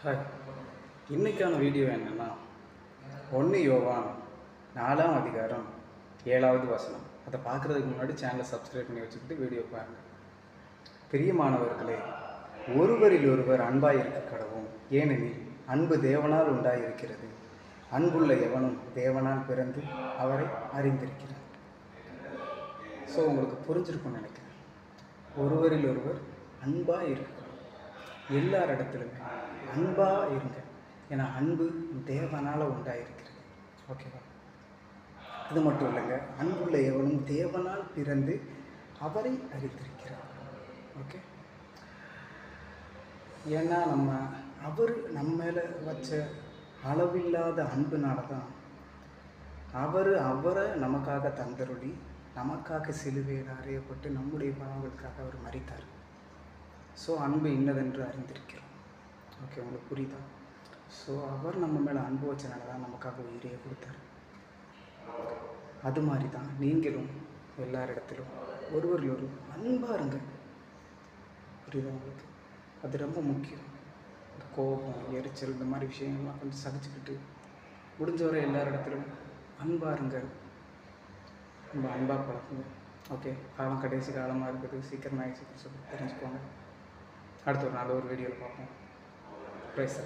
Hi, இன்றைக்கான video என்னென்னா 1 யோவான் 4ஆம் அதிகாரம் 7வது வசனம். அதை பார்க்குறதுக்கு முன்னாடி சேனலை சப்ஸ்கிரைப் பண்ணி வச்சுக்கிட்டு வீடியோ பாருங்கள். பிரியமானவர்களே, ஒருவரில் ஒருவர் அன்பாய் இருக்க கடவும், ஏனெனில் அன்பு தேவனால் உண்டாயிருக்கிறது. அன்புள்ள எவனும் தேவனால் பிறந்து அவரை அறிந்திருக்கிறார். ஸோ உங்களுக்கு புரிஞ்சிருக்கும்னு நினைக்கிறேன். ஒருவரில் ஒருவர் அன்பாக இருக்க எல்லார் இடத்துலையுமே அன்பாக இருங்க. ஏன்னா அன்பு தேவனால் உண்டாயிருக்கிறது. ஓகேவா? அது மட்டும் இல்லைங்க, அன்புள்ள எவனும் தேவனால் பிறந்து அவரை அறிந்திருக்கிறார். ஓகே, ஏன்னா அவர் நம்ம மேலே வச்ச அளவில்லாத அன்புனால தான் அவரை நமக்காக தந்தருளி நமக்காக சிலுவையில் அறையப்பட்டு நம்முடைய பாவங்களுக்காக அவர் மரித்தார். ஸோ அன்பு இன்னதென்று அறிந்திருக்கிறோம். ஓகே, உங்களுக்கு புரியுதா? ஸோ அவர் நம்ம மேலே அன்பு வச்சனால தான் நமக்காக உயிரையே கொடுத்தாரு. அது மாதிரி தான் நீங்களும் எல்லார் இடத்திலும் ஒருவரில் ஒரு அன்பாக இருங்க. புரியுதா உங்களுக்கு? அது ரொம்ப முக்கியம். இந்த கோபம், எரிச்சல், இந்த மாதிரி விஷயங்கள்லாம் கொஞ்சம் சகிச்சுக்கிட்டு முடிஞ்சவரை எல்லார் இடத்திலும் அன்பாக இருங்க. ரொம்ப அன்பாக பழகுங்க. ஓகே, காலம் கடைசி காலமாக இருக்குது. சீக்கிரம் ஆகிடுச்சு தெரிஞ்சுக்கோங்க. அடுத்த ஒரு நாள் ஒரு வீடியோவில் பார்ப்போம். பிரைஸ்.